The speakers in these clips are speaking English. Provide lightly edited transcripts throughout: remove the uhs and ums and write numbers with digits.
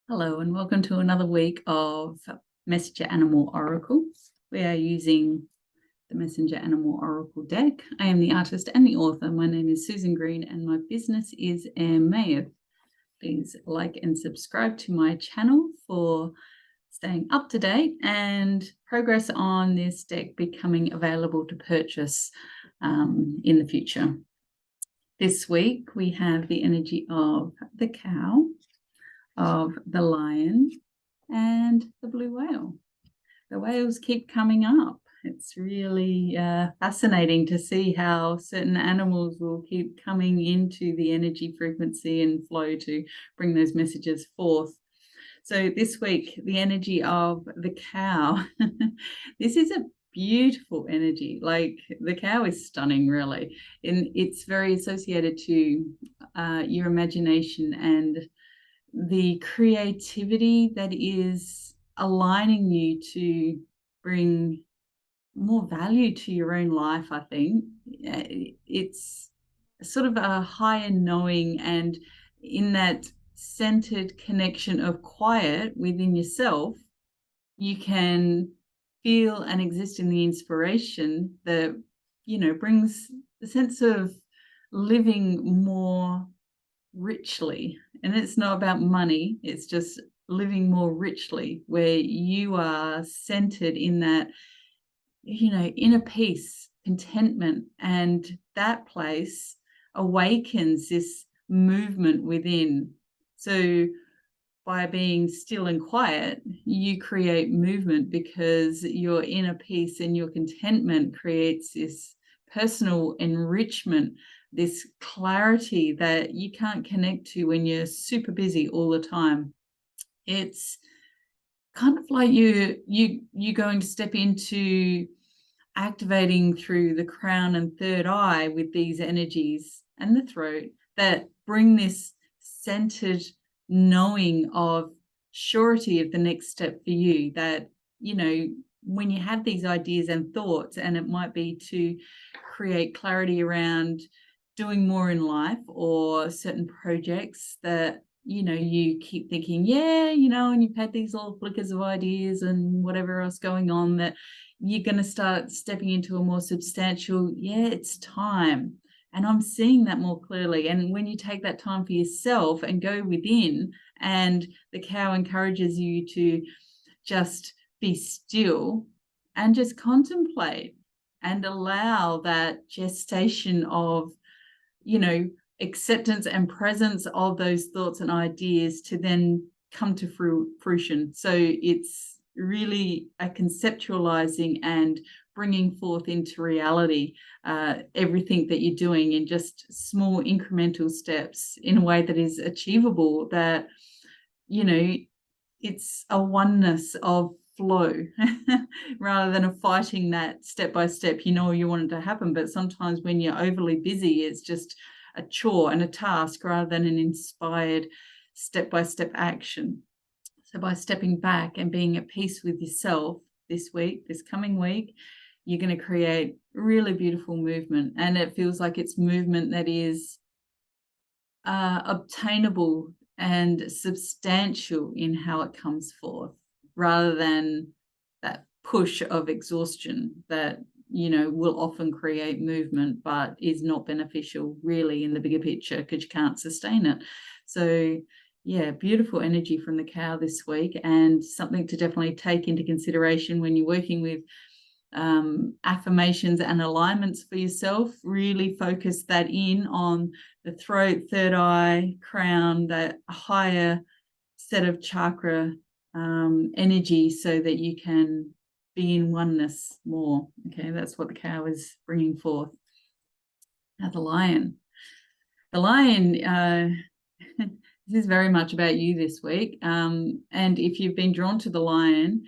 Hello and welcome to another week of Messenger Animal Oracle. We are using the Messenger Animal Oracle deck. I am the artist and the author. My name is Susan Green and my business is Mayo. Please like and subscribe to my channel for staying up to date and progress on this deck becoming available to purchase in the future. This week we have the energy of the cow, of the lion, and the blue whale. The whales keep coming up. It's really fascinating to see how certain animals will keep coming into the energy frequency and flow to bring those messages forth. So this week, the energy of the cow. This is a beautiful energy. Like, the cow is stunning, really. And it's very associated to your imagination and the creativity that is aligning you to bring more value to your own life, I think. It's sort of a higher knowing, and in that centered connection of quiet within yourself, you can feel and exist in the inspiration that, brings the sense of living more richly. And it's not about money, it's just living more richly, where you are centered in that, inner peace, contentment, and that place awakens this movement within. So by being still and quiet, you create movement because your inner peace and your contentment creates this personal enrichment, this clarity that you can't connect to when you're super busy all the time. It's kind of like you going to step into activating through the crown and third eye with these energies and the throat that bring this centered knowing of surety of the next step for you. That, when you have these ideas and thoughts, and it might be to create clarity around doing more in life or certain projects that, you keep thinking, and you've had these little flickers of ideas and whatever else going on, that you're going to start stepping into a more substantial, it's time. And I'm seeing that more clearly. And when you take that time for yourself and go within, and the cow encourages you to just be still and just contemplate and allow that gestation of, acceptance and presence of those thoughts and ideas to then come to fruition. So it's really a conceptualizing and bringing forth into reality everything that you're doing in just small incremental steps in a way that is achievable, that, it's a oneness of flow rather than a fighting that step by step. You want it to happen, but sometimes when you're overly busy, it's just a chore and a task rather than an inspired step-by-step action. So by stepping back and being at peace with yourself this coming week, you're going to create really beautiful movement. And it feels like it's movement that is obtainable and substantial in how it comes forth, rather than that push of exhaustion that, will often create movement but is not beneficial really in the bigger picture because you can't sustain it. So beautiful energy from the cow this week, and something to definitely take into consideration when you're working with affirmations and alignments for yourself. Really focus that in on the throat, third eye, crown, that higher set of chakra energy, so that you can be in oneness more. Okay, that's what the cow is bringing forth. Now the lion. This is very much about you this week, and if you've been drawn to the lion,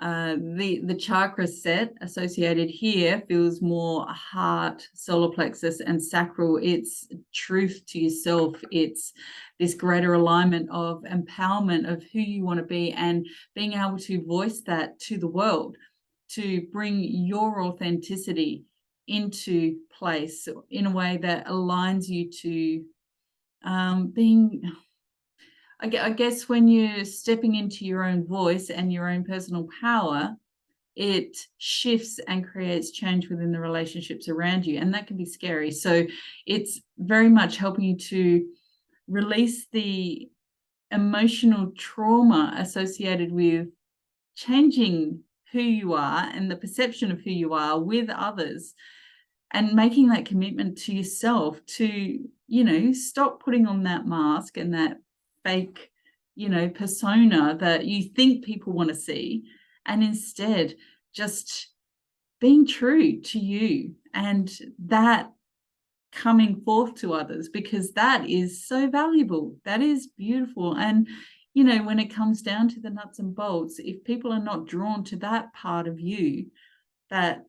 the chakra set associated here feels more heart, solar plexus, and sacral. It's truth to yourself. It's this greater alignment of empowerment of who you want to be, and being able to voice that to the world, to bring your authenticity into place in a way that aligns you to being, I guess when you're stepping into your own voice and your own personal power, it shifts and creates change within the relationships around you, and that can be scary. So it's very much helping you to release the emotional trauma associated with changing who you are and the perception of who you are with others, and making that commitment to yourself to, stop putting on that mask and that fake, persona that you think people want to see, and instead just being true to you, and that coming forth to others, because that is so valuable. That is beautiful. And, when it comes down to the nuts and bolts, if people are not drawn to that part of you, that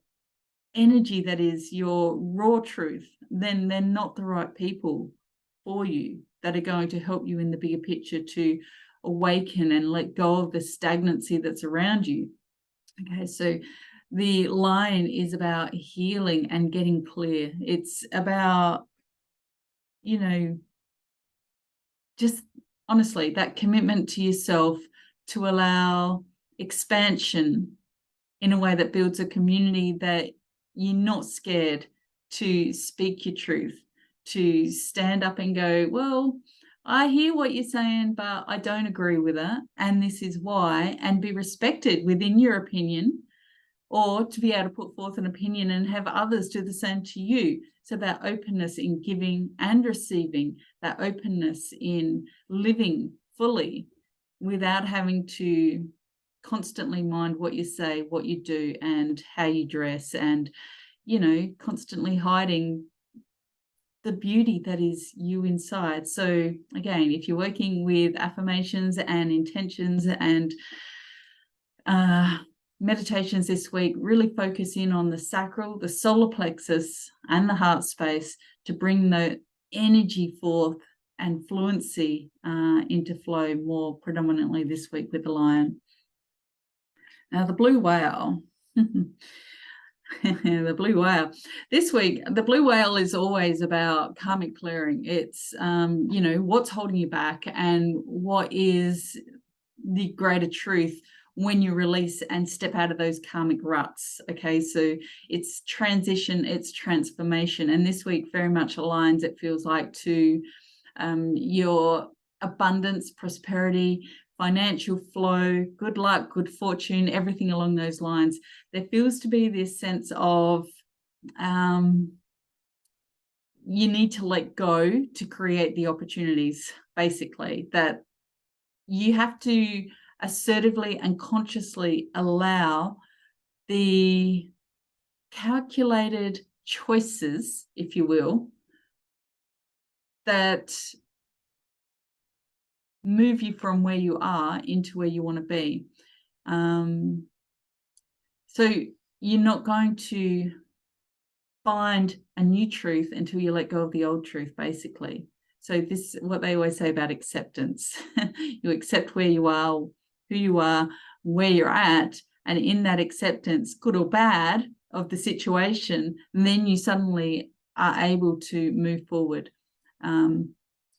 energy that is your raw truth, then they're not the right people for you, that are going to help you in the bigger picture to awaken and let go of the stagnancy that's around you. Okay, so the line is about healing and getting clear. It's about, just honestly, that commitment to yourself to allow expansion in a way that builds a community, that you're not scared to speak your truth, to stand up and go, well, I hear what you're saying, but I don't agree with it, and this is why, and be respected within your opinion, or to be able to put forth an opinion and have others do the same to you. It's about openness in giving and receiving, that openness in living fully without having to constantly mind what you say, what you do, and how you dress, and, constantly hiding the beauty that is you inside. So again, if you're working with affirmations and intentions and meditations this week, really focus in on the sacral, the solar plexus, and the heart space to bring the energy forth and fluency into flow more predominantly this week with the lion. Now, the blue whale. The blue whale. This week, the blue whale is always about karmic clearing. It's, what's holding you back and what is the greater truth when you release and step out of those karmic ruts. Okay, so it's transition, it's transformation. And this week very much aligns, it feels like, to your abundance, prosperity, financial flow, good luck, good fortune, everything along those lines. There feels to be this sense of you need to let go to create the opportunities, basically, that you have to assertively and consciously allow the calculated choices, if you will, that move you from where you are into where you want to be. So you're not going to find a new truth until you let go of the old truth, basically. So this is what they always say about acceptance. You accept where you are, who you are, where you're at, and in that acceptance, good or bad, of the situation, and then you suddenly are able to move forward.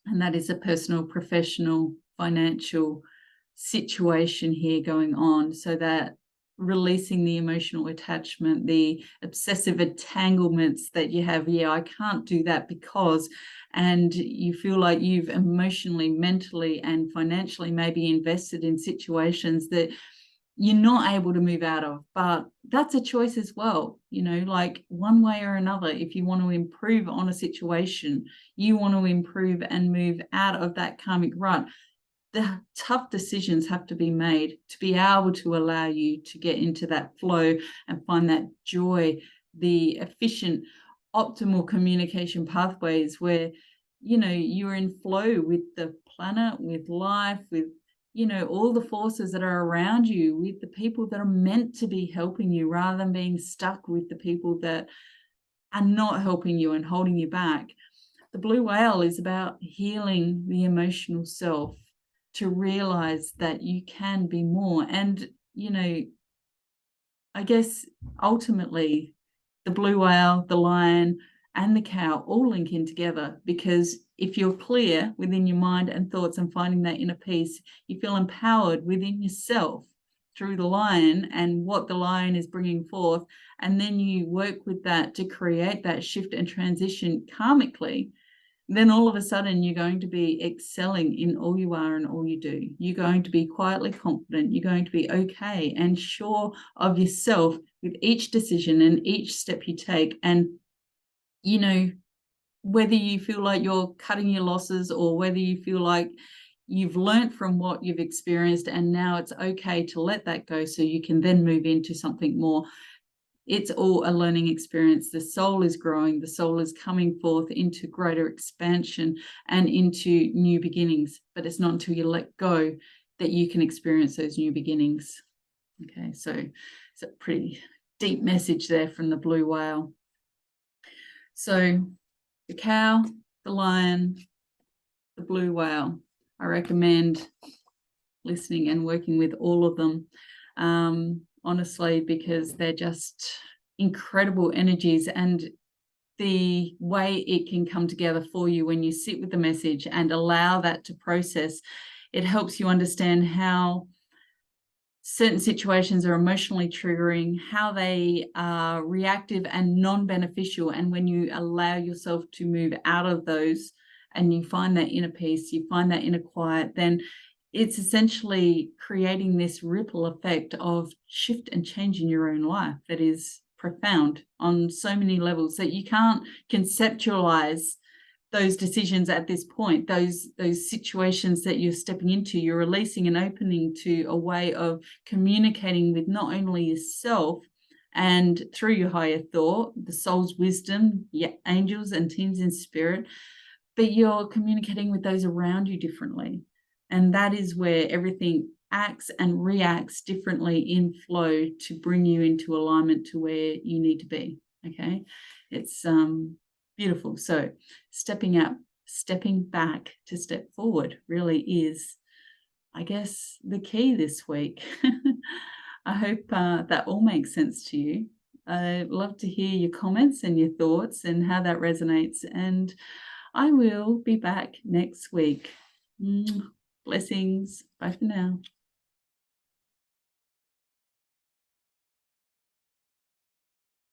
And that is a personal, professional, financial situation here going on, so that releasing the emotional attachment, the obsessive entanglements that you have. Yeah, I can't do that because, and you feel like you've emotionally, mentally, and financially maybe invested in situations that you're not able to move out of. But that's a choice as well, like one way or another. If you want to improve on a situation, you want to improve and move out of that karmic rut, the tough decisions have to be made to be able to allow you to get into that flow and find that joy, the efficient, optimal communication pathways where, you're in flow with the planet, with life, with, all the forces that are around you, with the people that are meant to be helping you, rather than being stuck with the people that are not helping you and holding you back. The blue whale is about healing the emotional self, to realize that you can be more. And, I guess ultimately the blue whale, the lion, and the cow all link in together, because if you're clear within your mind and thoughts and finding that inner peace, you feel empowered within yourself through the lion and what the lion is bringing forth, and then you work with that to create that shift and transition karmically, then all of a sudden you're going to be excelling in all you are and all you do. You're going to be quietly confident. You're going to be okay and sure of yourself with each decision and each step you take. And, you know, whether you feel like you're cutting your losses or whether you feel like you've learned from what you've experienced and now it's okay to let that go so you can then move into something more. It's all a learning experience. The soul is growing. The soul is coming forth into greater expansion and into new beginnings. But it's not until you let go that you can experience those new beginnings. Okay, so it's a pretty deep message there from the blue whale. So the cow, the lion, the blue whale. I recommend listening and working with all of them. Honestly, because they're just incredible energies, and the way it can come together for you when you sit with the message and allow that to process, it helps you understand how certain situations are emotionally triggering, how they are reactive and non-beneficial. And when you allow yourself to move out of those and you find that inner peace, you find that inner quiet, then it's essentially creating this ripple effect of shift and change in your own life that is profound on so many levels that you can't conceptualize those decisions at this point, those situations that you're stepping into. You're releasing and opening to a way of communicating with not only yourself and through your higher thought, the soul's wisdom, your angels and teams in spirit, but you're communicating with those around you differently. And that is where everything acts and reacts differently in flow to bring you into alignment to where you need to be. Okay, it's beautiful. So stepping back to step forward really is, I guess, the key this week. I hope that all makes sense to you. I'd love to hear your comments and your thoughts and how that resonates. And I will be back next week. Blessings. Bye for now.